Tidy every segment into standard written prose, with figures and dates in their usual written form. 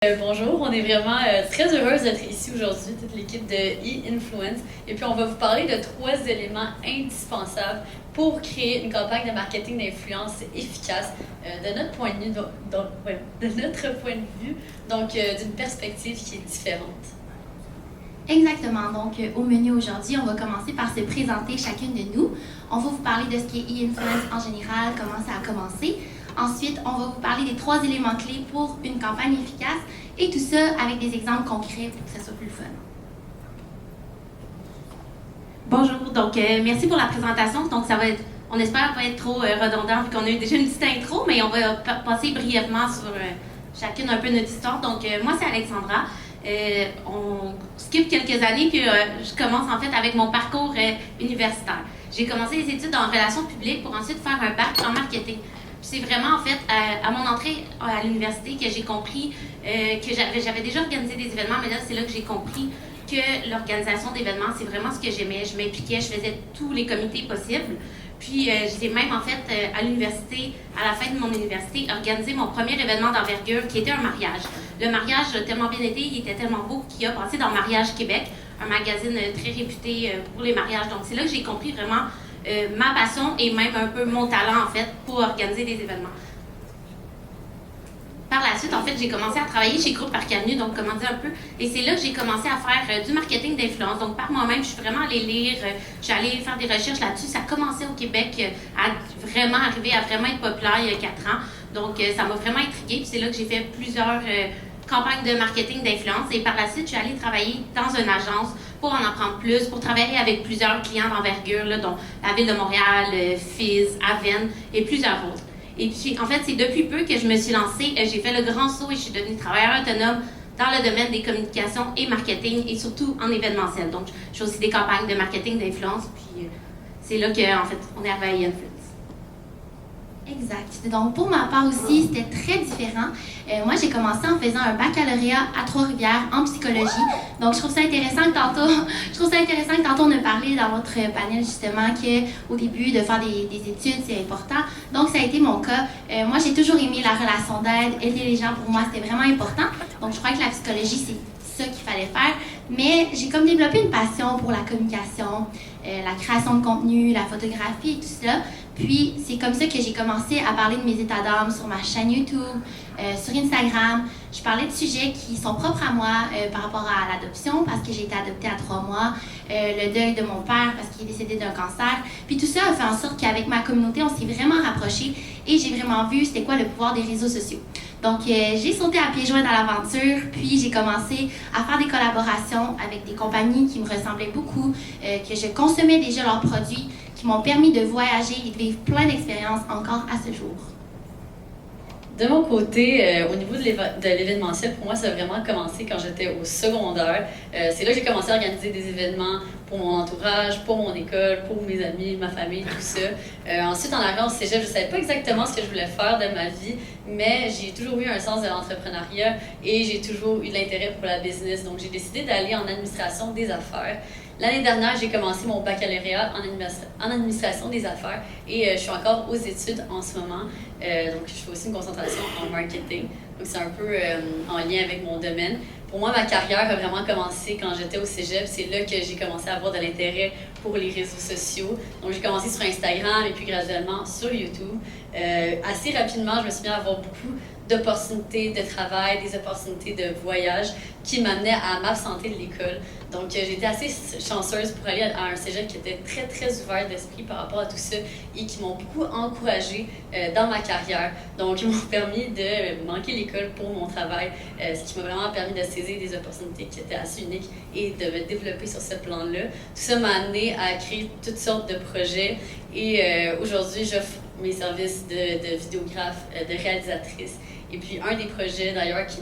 Bonjour, on est vraiment très heureuse d'être ici aujourd'hui, toute l'équipe de e-Influence. Et puis, on va vous parler de 3 éléments indispensables pour créer une campagne de marketing d'influence efficace de notre point de vue, d'une perspective qui est différente. Exactement. Donc, au menu aujourd'hui, on va commencer par se présenter chacune de nous. On va vous parler de ce qui est e-influence en général, comment ça a commencé. Ensuite, on va vous parler des 3 éléments clés pour une campagne efficace et tout ça avec des exemples concrets pour que ça soit plus fun. Bonjour, donc merci pour la présentation. Donc ça va être, on espère pas être trop redondant vu qu'on a eu déjà une petite intro, mais on va passer brièvement sur chacune un peu notre histoire. Donc moi c'est Alexandra. On skip quelques années puis je commence en fait avec mon parcours universitaire. J'ai commencé les études en relations publiques pour ensuite faire un bac en marketing. C'est vraiment, en fait, à mon entrée à l'université que j'ai compris que j'avais déjà organisé des événements, mais là, c'est là que j'ai compris que l'organisation d'événements, c'est vraiment ce que j'aimais. Je m'impliquais, je faisais tous les comités possibles. Puis, j'ai même, en fait, à l'université, à la fin de mon université, organisé mon premier événement d'envergure qui était un mariage. Le mariage a tellement bien été, il était tellement beau qu'il a passé dans Mariage Québec, un magazine très réputé pour les mariages. Donc, c'est là que j'ai compris vraiment ma passion et même un peu mon talent, en fait, pour organiser des événements. Par la suite, en fait, j'ai commencé à travailler chez Groupe Parc Avenue, donc comment dire un peu, et c'est là que j'ai commencé à faire du marketing d'influence. Donc par moi-même, je suis vraiment allée lire, je suis allée faire des recherches là-dessus. Ça a commencé au Québec à vraiment arriver à vraiment être populaire il y a 4 ans. Donc ça m'a vraiment intriguée, puis c'est là que j'ai fait plusieurs campagnes de marketing d'influence. Et par la suite, je suis allée travailler dans une agence pour en apprendre plus, pour travailler avec plusieurs clients d'envergure, là, dont la Ville de Montréal, Fizz, Aven et plusieurs autres. Et puis, en fait, c'est depuis peu que je me suis lancée. J'ai fait le grand saut et je suis devenue travailleur autonome dans le domaine des communications et marketing et surtout en événementiel. Donc, je fais aussi des campagnes de marketing d'influence. Puis, c'est là qu'en fait, on est arrivé à Influence. Exact. Donc, pour ma part aussi, c'était très différent. Moi, j'ai commencé en faisant un baccalauréat à Trois-Rivières en psychologie. Donc, je trouve ça intéressant que tantôt, on a parlé dans votre panel, justement, qu'au début, de faire des études, c'est important. Donc, ça a été mon cas. Moi, j'ai toujours aimé la relation d'aide, aider les gens. Pour moi, c'était vraiment important. Donc, je crois que la psychologie, c'est ça qu'il fallait faire. Mais j'ai comme développé une passion pour la communication, la création de contenu, la photographie et tout ça. Puis, c'est comme ça que j'ai commencé à parler de mes états d'âme sur ma chaîne YouTube, sur Instagram. Je parlais de sujets qui sont propres à moi par rapport à l'adoption, parce que j'ai été adoptée à 3 mois, le deuil de mon père parce qu'il est décédé d'un cancer. Puis tout ça a fait en sorte qu'avec ma communauté, on s'est vraiment rapprochés et j'ai vraiment vu c'était quoi le pouvoir des réseaux sociaux. Donc, j'ai sauté à pieds joints dans l'aventure, puis j'ai commencé à faire des collaborations avec des compagnies qui me ressemblaient beaucoup, que je consommais déjà leurs produits, qui m'ont permis de voyager et de vivre plein d'expériences encore à ce jour. De mon côté, au niveau de l'événementiel, pour moi, ça a vraiment commencé quand j'étais au secondaire. C'est là que j'ai commencé à organiser des événements pour mon entourage, pour mon école, pour mes amis, ma famille, tout ça. Ensuite, en arrivant au cégep, je ne savais pas exactement ce que je voulais faire de ma vie, mais j'ai toujours eu un sens de l'entrepreneuriat et j'ai toujours eu de l'intérêt pour la business. Donc, j'ai décidé d'aller en administration des affaires. L'année dernière, j'ai commencé mon baccalauréat en administration des affaires et je suis encore aux études en ce moment. Donc, je fais aussi une concentration en marketing. Donc, c'est un peu en lien avec mon domaine. Pour moi, ma carrière a vraiment commencé quand j'étais au cégep. C'est là que j'ai commencé à avoir de l'intérêt pour les réseaux sociaux. Donc, j'ai commencé sur Instagram et puis graduellement sur YouTube. Assez rapidement, je me suis mis à avoir beaucoup d'opportunités de travail, des opportunités de voyage qui m'amenaient à m'absenter de l'école. Donc, j'étais assez chanceuse pour aller à un cégep qui était très, très ouvert d'esprit par rapport à tout ça et qui m'ont beaucoup encouragée dans ma carrière. Donc, ils m'ont permis de manquer l'école pour mon travail, ce qui m'a vraiment permis de saisir des opportunités qui étaient assez uniques et de me développer sur ce plan-là. Tout ça m'a amené à créer toutes sortes de projets et aujourd'hui, j'offre mes services de vidéographe, de réalisatrice. Et puis, un des projets, d'ailleurs, qui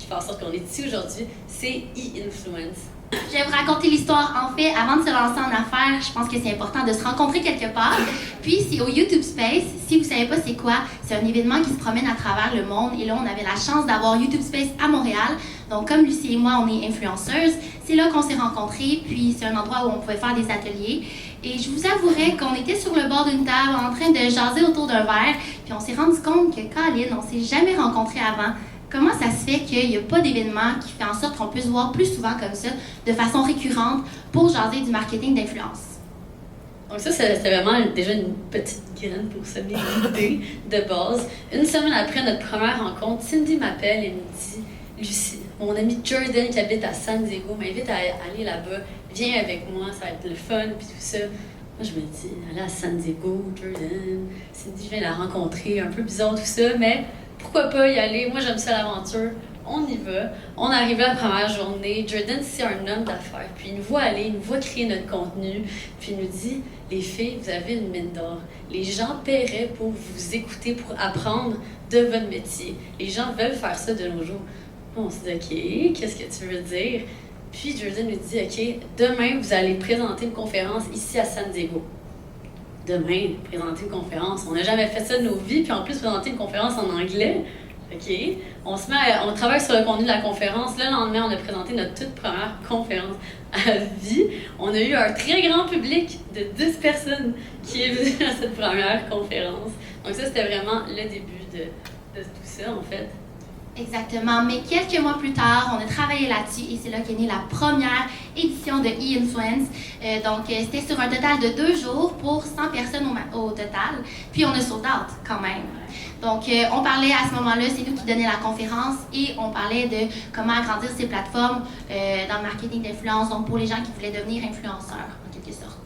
fait en sorte qu'on est ici aujourd'hui, c'est e-Influence. Je vais vous raconter l'histoire. En fait, avant de se lancer en affaires, je pense que c'est important de se rencontrer quelque part. Puis, c'est au YouTube Space. Si vous ne savez pas c'est quoi, c'est un événement qui se promène à travers le monde. Et là, on avait la chance d'avoir YouTube Space à Montréal. Donc, comme Lucie et moi, on est influenceuses, c'est là qu'on s'est rencontrés. Puis, c'est un endroit où on pouvait faire des ateliers. Et je vous avouerai qu'on était sur le bord d'une table en train de jaser autour d'un verre. Puis, on s'est rendu compte que, Colin, on ne s'est jamais rencontrés avant. comment ça se fait qu'il n'y a pas d'événement qui fait en sorte qu'on puisse voir plus souvent comme ça, de façon récurrente, pour jaser du marketing d'influence? Donc ça, c'était vraiment déjà une petite graine pour semer l'idée de base. Une semaine après notre première rencontre, Cindy m'appelle et me dit « Lucie, mon ami Jordan qui habite à San Diego m'invite à aller là-bas. Viens avec moi, ça va être le fun, puis tout ça. » Moi, je me dis « Aller à San Diego, Jordan, Cindy, je viens la rencontrer, un peu bizarre tout ça, mais pourquoi pas y aller? Moi, j'aime ça l'aventure. » On y va. On arrive à la première journée. Jordan, c'est un homme d'affaires. Puis il nous voit aller, il nous voit créer notre contenu. Puis il nous dit, les filles, vous avez une mine d'or. Les gens paieraient pour vous écouter, pour apprendre de votre métier. Les gens veulent faire ça de nos jours. On se dit, OK, qu'est-ce que tu veux dire? Puis Jordan nous dit, OK, demain, vous allez présenter une conférence ici à San Diego. Demain, présenter une conférence. On n'a jamais fait ça de nos vies. Puis en plus, présenter une conférence en anglais. OK. On travaille sur le contenu de la conférence. Le lendemain, on a présenté notre toute première conférence à vie. On a eu un très grand public de 10 personnes qui est venu à cette première conférence. Donc ça, c'était vraiment le début de tout ça, en fait. Exactement, mais quelques mois plus tard, on a travaillé là-dessus et c'est là qu'est née la première édition de e-Influence. C'était sur un total de 2 jours pour 100 personnes au total, puis on a sold out quand même. Donc, on parlait à ce moment-là, c'est nous qui donnions la conférence et on parlait de comment agrandir ces plateformes dans le marketing d'influence, donc pour les gens qui voulaient devenir influenceurs, en quelque sorte.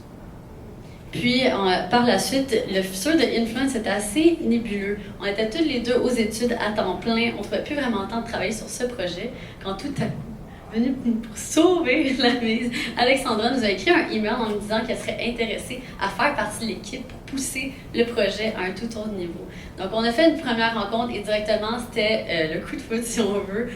Puis, par la suite, le futur de Influence était assez nébuleux. On était tous les deux aux études à temps plein. On ne trouvait plus vraiment le temps de travailler sur ce projet. Quand tout est venu pour sauver la mise, Alexandra nous a écrit un email en nous disant qu'elle serait intéressée à faire partie de l'équipe pour pousser le projet à un tout autre niveau. Donc, on a fait une première rencontre et directement, c'était le coup de foudre, si on veut.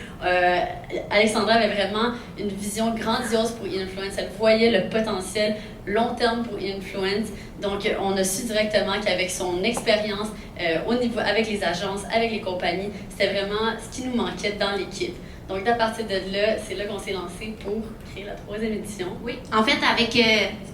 Alexandra avait vraiment une vision grandiose pour Influence. Elle voyait le potentiel long terme pour Influence. Donc, on a su directement qu'avec son expérience au niveau, avec les agences, avec les compagnies, c'était vraiment ce qui nous manquait dans l'équipe. Donc, à partir de là, c'est là qu'on s'est lancé pour créer la 3e édition. Oui, en fait,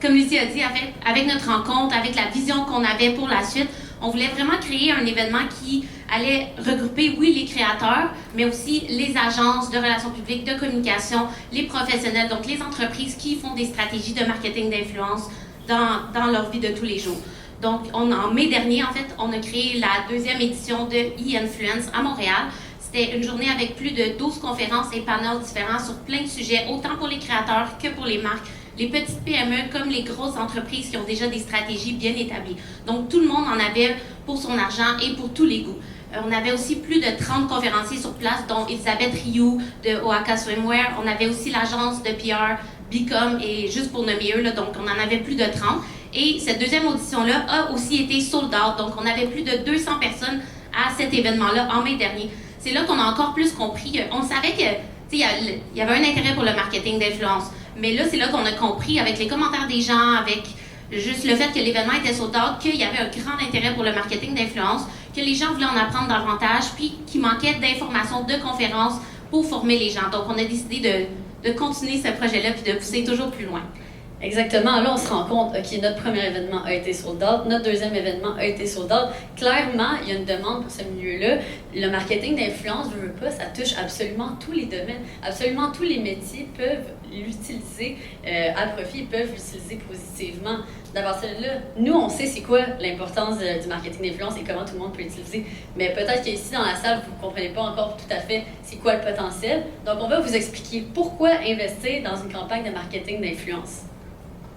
comme Lucie a dit, avec notre rencontre, avec la vision qu'on avait pour la suite, on voulait vraiment créer un événement qui allait regrouper, oui, les créateurs, mais aussi les agences de relations publiques, de communication, les professionnels, donc les entreprises qui font des stratégies de marketing d'influence dans leur vie de tous les jours. Donc, en mai dernier, en fait, on a créé la 2e édition de e-Influence à Montréal. C'était une journée avec plus de 12 conférences et panels différents sur plein de sujets, autant pour les créateurs que pour les marques, les petites PME comme les grosses entreprises qui ont déjà des stratégies bien établies. Donc, tout le monde en avait pour son argent et pour tous les goûts. On avait aussi plus de 30 conférenciers sur place, dont Elisabeth Rioux de Oaxaca Swimwear. On avait aussi l'agence de PR Bicom, et juste pour nommer eux, là, donc on en avait plus de 30. Et cette 2e audition-là a aussi été sold out. Donc, on avait plus de 200 personnes à cet événement-là en mai dernier. C'est là qu'on a encore plus compris. On savait que il y avait un intérêt pour le marketing d'influence. Mais là, c'est là qu'on a compris, avec les commentaires des gens, avec juste le fait que l'événement était sold out, qu'il y avait un grand intérêt pour le marketing d'influence, que les gens voulaient en apprendre davantage, puis qu'il manquait d'informations, de conférences pour former les gens. Donc, on a décidé de continuer ce projet-là puis de pousser toujours plus loin. Exactement. Là, on se rend compte, OK, notre premier événement a été sold out, notre 2e événement a été sold out. Clairement, il y a une demande pour ce milieu-là. Le marketing d'influence, je veux pas, ça touche absolument tous les domaines. Absolument tous les métiers peuvent l'utiliser à profit, ils peuvent l'utiliser positivement. D'abord, là, nous, on sait c'est quoi l'importance du marketing d'influence et comment tout le monde peut l'utiliser. Mais peut-être qu'ici, dans la salle, vous ne comprenez pas encore tout à fait c'est quoi le potentiel. Donc, on va vous expliquer pourquoi investir dans une campagne de marketing d'influence.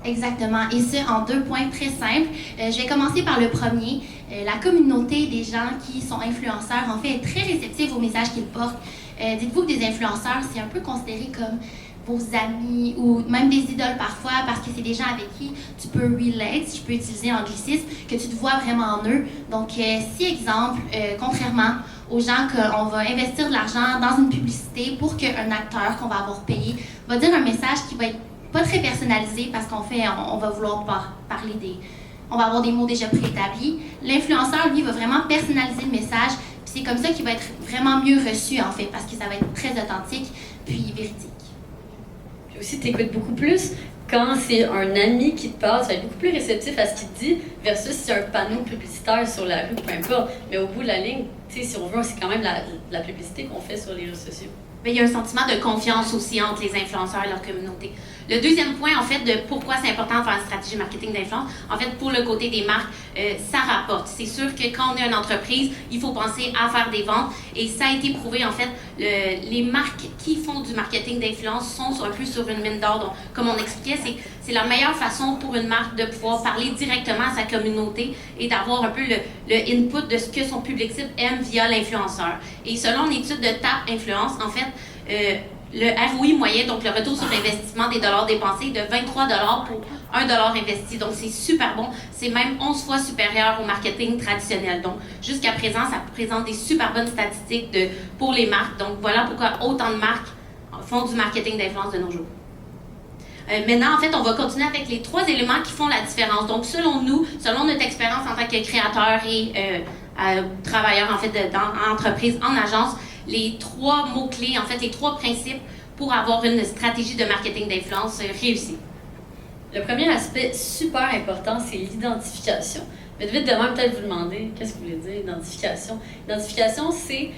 Exactement, et ce, en 2 points très simples. Je vais commencer par le premier. La communauté des gens qui sont influenceurs, en fait, est très réceptive aux messages qu'ils portent. Dites-vous que des influenceurs, c'est un peu considéré comme vos amis ou même des idoles parfois, parce que c'est des gens avec qui tu peux relate, si je peux utiliser l'anglicisme, que tu te vois vraiment en eux. Donc, si exemple, contrairement aux gens qu'on va investir de l'argent dans une publicité pour qu'un acteur qu'on va avoir payé va dire un message qui va être pas très personnalisé parce on va vouloir parler on va avoir des mots déjà préétablis. L'influenceur, lui, va vraiment personnaliser le message, puis c'est comme ça qu'il va être vraiment mieux reçu, en fait, parce que ça va être très authentique, puis véridique. Puis aussi, tu écoutes beaucoup plus quand c'est un ami qui te parle, tu vas être beaucoup plus réceptif à ce qu'il te dit versus si c'est un panneau publicitaire sur la rue, peu importe. Mais au bout de la ligne, tu sais, si on veut, c'est quand même la publicité qu'on fait sur les réseaux sociaux. Mais il y a un sentiment de confiance aussi entre les influenceurs et leur communauté. Le deuxième point, en fait, de pourquoi c'est important de faire une stratégie marketing d'influence, en fait, pour le côté des marques, ça rapporte. C'est sûr que quand on est une entreprise, il faut penser à faire des ventes. Et ça a été prouvé, en fait, les marques qui font du marketing d'influence sont un peu sur une mine d'or. Donc, comme on expliquait, c'est la meilleure façon pour une marque de pouvoir parler directement à sa communauté et d'avoir un peu le input de ce que son public cible aime via l'influenceur. Et selon une étude de TAP Influence, en fait, le ROI moyen, donc le retour sur investissement des dollars dépensés, est de 23 pour 1 dollar investi. Donc, c'est super bon. C'est même 11 fois supérieur au marketing traditionnel. Donc, jusqu'à présent, ça présente des super bonnes statistiques pour les marques. Donc, voilà pourquoi autant de marques font du marketing d'influence de nos jours. Maintenant, en fait, on va continuer avec les 3 éléments qui font la différence. Donc, selon nous, selon notre expérience en tant que créateur et travailleur, en fait, dans entreprise, en agence, les 3 mots-clés, en fait, les 3 principes pour avoir une stratégie de marketing d'influence réussie. Le premier aspect super important, c'est l'identification. Vite de même, peut-être vous demander, qu'est-ce que vous voulez dire, identification? L'identification, c'est,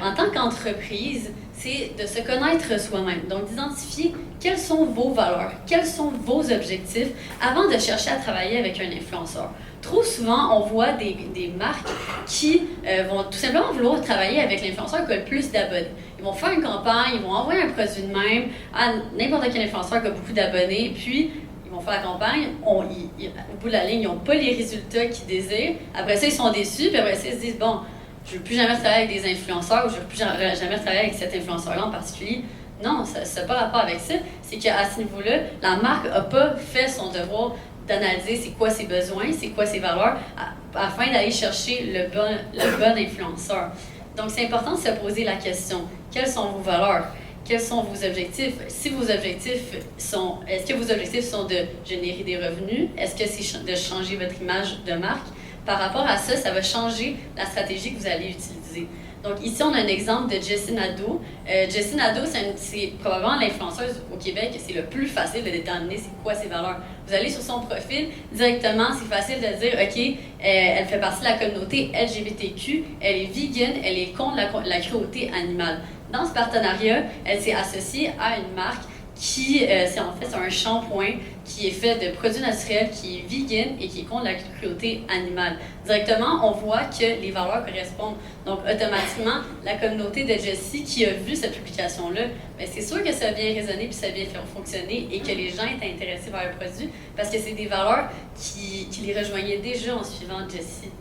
en tant qu'entreprise, c'est de se connaître soi-même. Donc, d'identifier quelles sont vos valeurs, quels sont vos objectifs avant de chercher à travailler avec un influenceur. Trop souvent, on voit des marques qui vont tout simplement vouloir travailler avec l'influenceur qui a le plus d'abonnés. Ils vont faire une campagne, ils vont envoyer un produit de même à n'importe quel influenceur qui a beaucoup d'abonnés, puis ils vont faire la campagne, au bout de la ligne, ils n'ont pas les résultats qu'ils désirent. Après ça, ils sont déçus, puis après ça, ils se disent, bon, je ne veux plus jamais travailler avec des influenceurs ou je ne veux plus jamais travailler avec cet influenceur-là en particulier. Non, ça n'a pas rapport avec ça. C'est qu'à ce niveau-là, la marque n'a pas fait son devoir d'analyser c'est quoi ses besoins, c'est quoi ses valeurs, afin d'aller chercher le bon influenceur. Donc, c'est important de se poser la question, quelles sont vos valeurs? Quels sont vos objectifs? Si vos objectifs sont... Est-ce que vos objectifs sont de générer des revenus? Est-ce que c'est de changer votre image de marque? Par rapport à ça, ça va changer la stratégie que vous allez utiliser. Donc ici, on a un exemple de Jessie Nadeau. Jessie Nadeau, c'est probablement l'influenceuse au Québec, c'est le plus facile de déterminer c'est quoi ses valeurs. Vous allez sur son profil, directement, c'est facile de dire, OK, elle fait partie de la communauté LGBTQ, elle est vegan, elle est contre la cruauté animale. Dans ce partenariat, elle s'est associée à une marque qui, c'est un shampoing qui est fait de produits naturels, qui est vegan et qui est contre la cruauté animale. Directement, on voit que les valeurs correspondent. Donc, automatiquement, la communauté de Jessie qui a vu cette publication-là, bien, c'est sûr que ça a bien résonné puis ça a bien fonctionné et que les gens étaient intéressés par le produit parce que c'est des valeurs qui les rejoignaient déjà en suivant Jessie.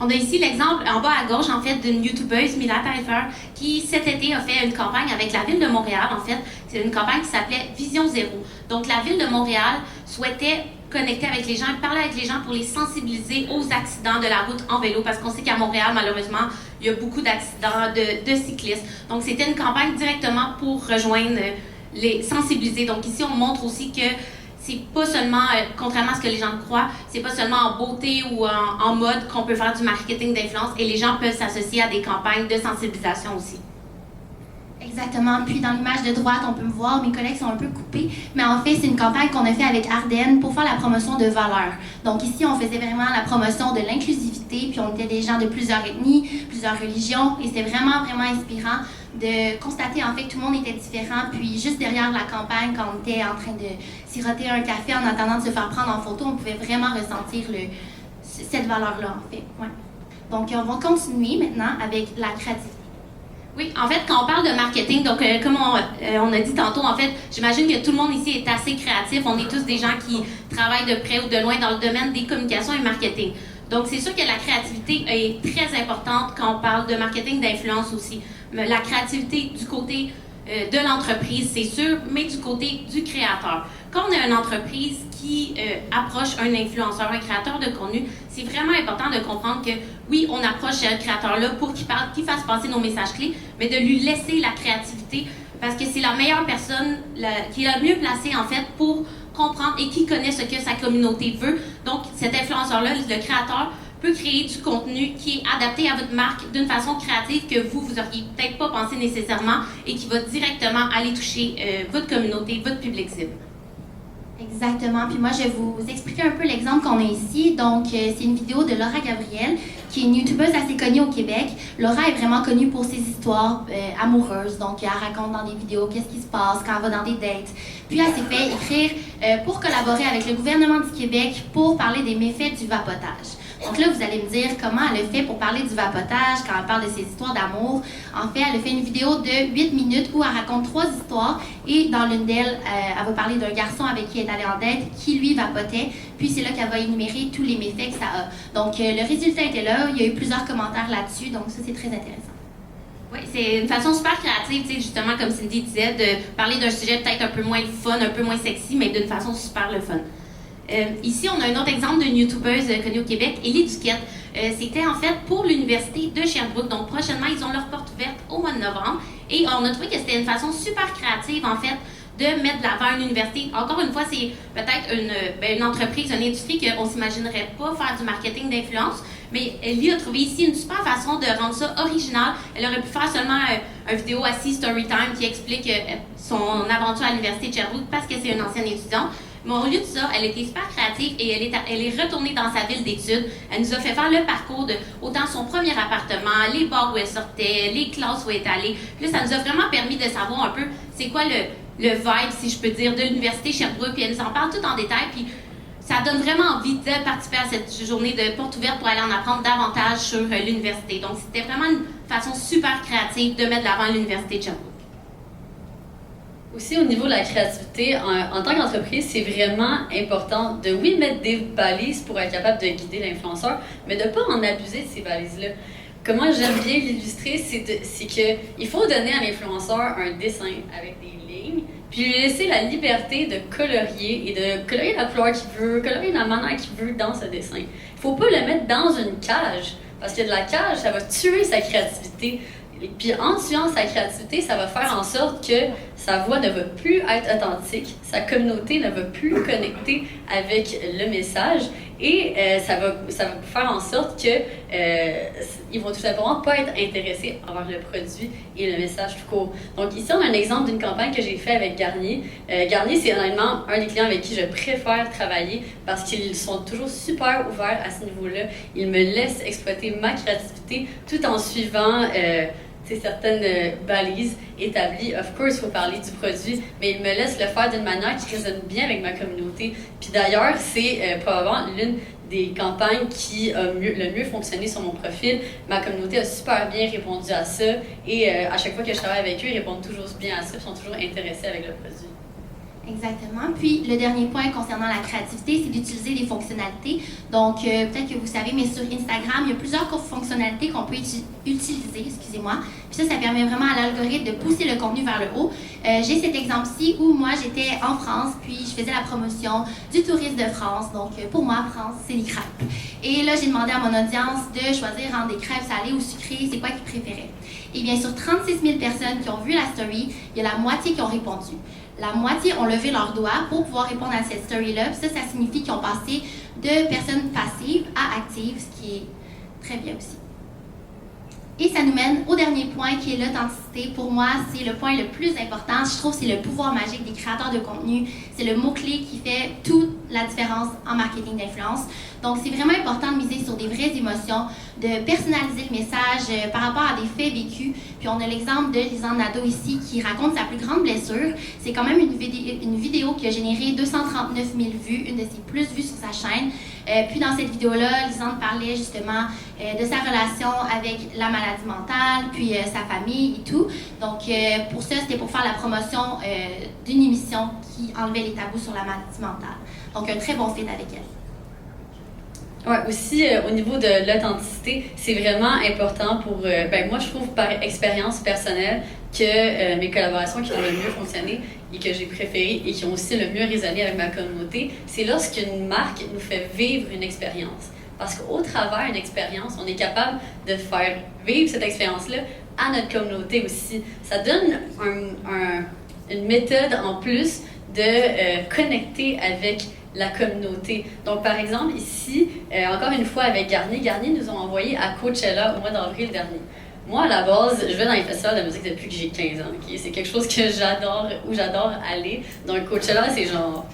On a ici l'exemple en bas à gauche, en fait, d'une youtubeuse, Mila Taifer, qui cet été a fait une campagne avec la Ville de Montréal, en fait. C'est une campagne qui s'appelait Vision Zéro. Donc, la Ville de Montréal souhaitait connecter avec les gens, parler avec les gens pour les sensibiliser aux accidents de la route en vélo, parce qu'on sait qu'à Montréal, malheureusement, il y a beaucoup d'accidents de cyclistes. Donc, c'était une campagne directement pour rejoindre les sensibiliser. Donc, ici, on montre aussi que c'est pas seulement, contrairement à ce que les gens croient, c'est pas seulement en beauté ou en mode qu'on peut faire du marketing d'influence et les gens peuvent s'associer à des campagnes de sensibilisation aussi. Exactement. Puis dans l'image de droite, on peut me voir, mes collègues sont un peu coupés, mais en fait, c'est une campagne qu'on a fait avec Ardennes pour faire la promotion de valeurs. Donc ici, on faisait vraiment la promotion de l'inclusivité, puis on était des gens de plusieurs ethnies, plusieurs religions, et c'était vraiment, vraiment inspirant de constater en fait que tout le monde était différent. Puis juste derrière la campagne, quand on était en train de siroter un café en attendant de se faire prendre en photo, on pouvait vraiment ressentir cette valeur-là, en fait. Ouais. Donc, on va continuer maintenant avec la créativité. Oui, en fait, quand on parle de marketing, donc comme on a dit tantôt, en fait, j'imagine que tout le monde ici est assez créatif. On est tous des gens qui travaillent de près ou de loin dans le domaine des communications et marketing. Donc, c'est sûr que la créativité est très importante quand on parle de marketing d'influence aussi. Mais la créativité du côté de l'entreprise, c'est sûr, mais du côté du créateur. Quand on a une entreprise qui approche un influenceur, un créateur de contenu, c'est vraiment important de comprendre que oui, on approche ce créateur-là pour qu'il fasse passer nos messages clés, mais de lui laisser la créativité parce que c'est la meilleure personne qui est la mieux placée en fait pour comprendre et qui connaît ce que sa communauté veut. Donc, cet influenceur-là, le créateur, peut créer du contenu qui est adapté à votre marque d'une façon créative que vous auriez peut-être pas pensé nécessairement et qui va directement aller toucher votre communauté, votre public cible. Exactement. Puis moi, je vais vous expliquer un peu l'exemple qu'on a ici. Donc, c'est une vidéo de Laura Gabriel qui est une youtubeuse assez connue au Québec. Laura est vraiment connue pour ses histoires amoureuses. Donc, elle raconte dans des vidéos qu'est-ce qui se passe quand elle va dans des dates. Puis, elle s'est fait écrire pour collaborer avec le gouvernement du Québec pour parler des méfaits du vapotage. Donc là, vous allez me dire comment elle a fait pour parler du vapotage quand elle parle de ses histoires d'amour. En fait, elle a fait une vidéo de 8 minutes où elle raconte 3 histoires et dans l'une d'elles, elle va parler d'un garçon avec qui elle est allée en date qui, lui, vapotait. Puis c'est là qu'elle va énumérer tous les méfaits que ça a. Donc le résultat était là. Il y a eu plusieurs commentaires là-dessus. Donc ça, c'est très intéressant. Oui, c'est une façon super créative, justement, comme Cindy disait, de parler d'un sujet peut-être un peu moins fun, un peu moins sexy, mais d'une façon super le fun. Ici, on a un autre exemple d'une youtubeuse connue au Québec, Ellie Duquette. C'était en fait pour l'Université de Sherbrooke. Donc, prochainement, ils ont leur porte ouverte au mois de novembre. Et on a trouvé que c'était une façon super créative, en fait, de mettre de l'avant une université. Encore une fois, c'est peut-être une entreprise, une industrie qu'on ne s'imaginerait pas faire du marketing d'influence. Mais Ellie a trouvé ici une super façon de rendre ça original. Elle aurait pu faire seulement une vidéo assis Storytime qui explique son aventure à l'Université de Sherbrooke parce que c'est une ancienne étudiante. Mais au lieu de ça, elle était super créative et elle est retournée dans sa ville d'études. Elle nous a fait faire le parcours de autant son premier appartement, les bars où elle sortait, les classes où elle est allée. Puis là, ça nous a vraiment permis de savoir un peu c'est quoi le vibe, si je peux dire, de l'Université Sherbrooke. Puis elle nous en parle tout en détail. Puis ça donne vraiment envie de participer à cette journée de porte ouverte pour aller en apprendre davantage sur l'université. Donc, c'était vraiment une façon super créative de mettre de l'avant l'Université de Sherbrooke. Aussi, au niveau de la créativité, en tant qu'entreprise, c'est vraiment important de, oui, mettre des balises pour être capable de guider l'influenceur, mais de ne pas en abuser de ces balises-là. Comment j'aime bien l'illustrer, c'est qu'il faut donner à l'influenceur un dessin avec des lignes, puis lui laisser la liberté de colorier et de colorier la couleur qu'il veut, colorier la manière qu'il veut dans ce dessin. Il ne faut pas le mettre dans une cage, parce que de la cage, ça va tuer sa créativité. Et puis en tuant sa créativité, ça va faire en sorte que sa voix ne va plus être authentique, sa communauté ne va plus connecter avec le message et ça va faire en sorte que ils vont tout simplement pas être intéressés envers le produit et le message tout court. Donc ici, on a un exemple d'une campagne que j'ai fait avec Garnier. Garnier, c'est honnêtement un des clients avec qui je préfère travailler parce qu'ils sont toujours super ouverts à ce niveau-là. Ils me laissent exploiter ma créativité tout en suivant certaines balises établies. Of course, il faut parler du produit, mais ils me laissent le faire d'une manière qui résonne bien avec ma communauté. Puis d'ailleurs, c'est probablement l'une des campagnes qui a le mieux fonctionné sur mon profil. Ma communauté a super bien répondu à ça et à chaque fois que je travaille avec eux, ils répondent toujours bien à ça, ils sont toujours intéressés avec le produit. Exactement. Puis, le dernier point concernant la créativité, c'est d'utiliser des fonctionnalités. Donc, peut-être que vous savez, mais sur Instagram, il y a plusieurs fonctionnalités qu'on peut utiliser, excusez-moi. Puis ça permet vraiment à l'algorithme de pousser le contenu vers le haut. J'ai cet exemple-ci où moi, j'étais en France, puis je faisais la promotion du tourisme de France. Donc, pour moi, France, c'est les crêpes. Et là, j'ai demandé à mon audience de choisir entre des crêpes salées ou sucrées, c'est quoi qu'ils préféraient. Et bien, sur 36 000 personnes qui ont vu la story, il y a la moitié qui ont répondu. La moitié ont levé leurs doigts pour pouvoir répondre à cette story-là. Ça signifie qu'ils ont passé de personnes passives à actives, ce qui est très bien aussi. Et ça nous mène au dernier point qui est l'authenticité. Pour moi, c'est le point le plus important. Je trouve que c'est le pouvoir magique des créateurs de contenu. C'est le mot-clé qui fait toute la différence en marketing d'influence. Donc, c'est vraiment important de miser sur des vraies émotions, de personnaliser le message par rapport à des faits vécus. Puis, on a l'exemple de Lisanne Nadeau ici qui raconte sa plus grande blessure. C'est quand même une vidéo qui a généré 239 000 vues, une de ses plus vues sur sa chaîne. Puis, dans cette vidéo-là, Lisanne parlait justement de sa relation avec la maladie mentale, puis sa famille et tout. Donc, pour ça, c'était pour faire la promotion d'une émission qui enlevait les tabous sur la maladie mentale. Donc, un très bon fit avec elle. Ouais, aussi, au niveau de l'authenticité, c'est vraiment important pour, moi, je trouve par expérience personnelle que mes collaborations qui ont le mieux fonctionné et que j'ai préférées et qui ont aussi le mieux résonné avec ma communauté, c'est lorsqu'une marque nous fait vivre une expérience. Parce qu'au travers d'une expérience, on est capable de faire vivre cette expérience-là à notre communauté aussi. Ça donne une méthode en plus de connecter avec la communauté. Donc, par exemple, ici, encore une fois avec Garnier nous ont envoyé à Coachella au mois d'avril dernier. Moi, à la base, je vais dans les festivals de musique depuis que j'ai 15 ans. Okay? C'est quelque chose que j'adore aller. Donc, Coachella, c'est genre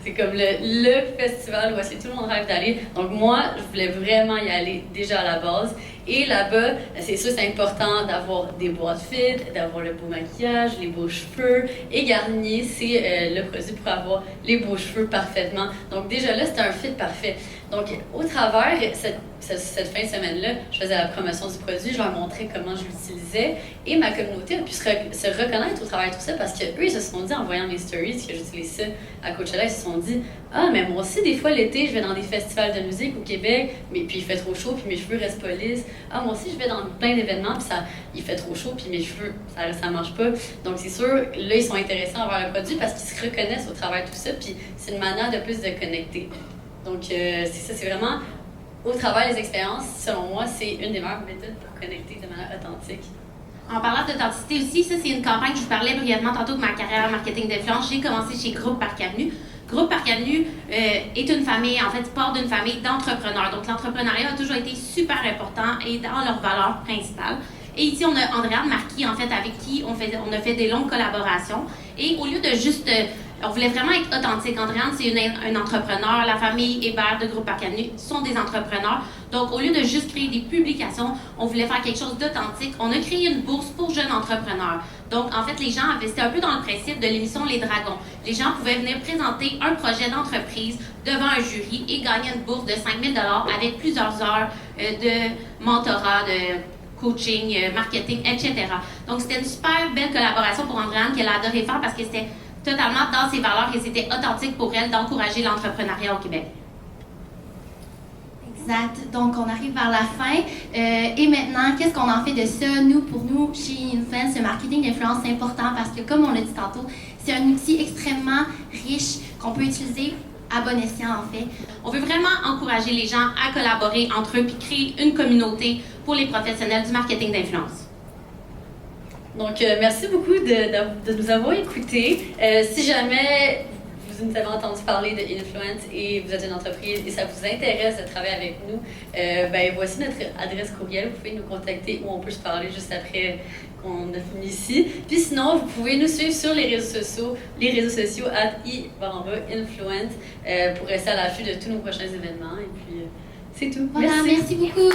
C'est comme le festival où est-ce que tout le monde rêve d'aller. Donc moi, je voulais vraiment y aller déjà à la base. Et là-bas, c'est sûr, c'est important d'avoir des beaux outfits, d'avoir le beau maquillage, les beaux cheveux. Et Garnier, c'est le produit pour avoir les beaux cheveux parfaitement. Donc déjà là, c'était un fit parfait. Donc au travers cette fin de semaine-là, je faisais la promotion du produit, je leur montrais comment je l'utilisais. Et ma communauté a pu se reconnaître au travers de tout ça parce qu'eux, ils se sont dit, en voyant mes stories, que j'utilise ça à Coachella, ils se sont dit, ah, mais moi aussi, des fois, l'été, je vais dans des festivals de musique au Québec, mais puis il fait trop chaud, puis mes cheveux restent pas lisses. Ah, moi aussi, je vais dans plein d'événements, puis il fait trop chaud, puis mes cheveux, ça marche pas. Donc, c'est sûr, là, ils sont intéressés envers le produit parce qu'ils se reconnaissent au travers de tout ça, puis c'est une manière de plus de connecter. Donc, c'est ça, c'est vraiment, au travers des expériences, selon moi, c'est une des meilleures méthodes pour connecter de manière authentique. En parlant d'authenticité aussi, ça, c'est une campagne que je vous parlais brièvement tantôt de ma carrière en marketing d'influence. J'ai commencé chez Groupe Parc Avenue. Groupe Parc Avenue est une famille, en fait, part d'une famille d'entrepreneurs. Donc, l'entrepreneuriat a toujours été super important et dans leurs valeurs principales. Et ici, on a Andréane Marquis, en fait, avec qui on a fait des longues collaborations. Et au lieu de juste... on voulait vraiment être authentique. Andréane, c'est un entrepreneur. La famille Hébert de Groupe Parc Avenue sont des entrepreneurs. Donc, au lieu de juste créer des publications, on voulait faire quelque chose d'authentique. On a créé une bourse pour jeunes entrepreneurs. Donc, en fait, les gens c'était un peu dans le principe de l'émission Les Dragons. Les gens pouvaient venir présenter un projet d'entreprise devant un jury et gagner une bourse de 5 000 $ avec plusieurs heures de mentorat, de coaching, marketing, etc. Donc, c'était une super belle collaboration pour Andréane qu'elle a adoré faire parce que c'était totalement dans ses valeurs et c'était authentique pour elle d'encourager l'entrepreneuriat au Québec. Exact. Donc, on arrive vers la fin. Et maintenant, qu'est-ce qu'on en fait de ça? Pour nous, chez Influence, le marketing d'influence, c'est important parce que, comme on l'a dit tantôt, c'est un outil extrêmement riche qu'on peut utiliser à bon escient, en fait. On veut vraiment encourager les gens à collaborer entre eux puis créer une communauté pour les professionnels du marketing d'influence. Donc, merci beaucoup de nous avoir écoutés. Si jamais vous nous avez entendu parler de Influence et vous êtes une entreprise et ça vous intéresse de travailler avec nous, voici notre adresse courriel. Vous pouvez nous contacter ou on peut se parler juste après qu'on a fini ici. Puis sinon, vous pouvez nous suivre sur les réseaux sociaux @i_influence pour rester à l'affût de tous nos prochains événements. Et puis, c'est tout. Voilà, merci beaucoup.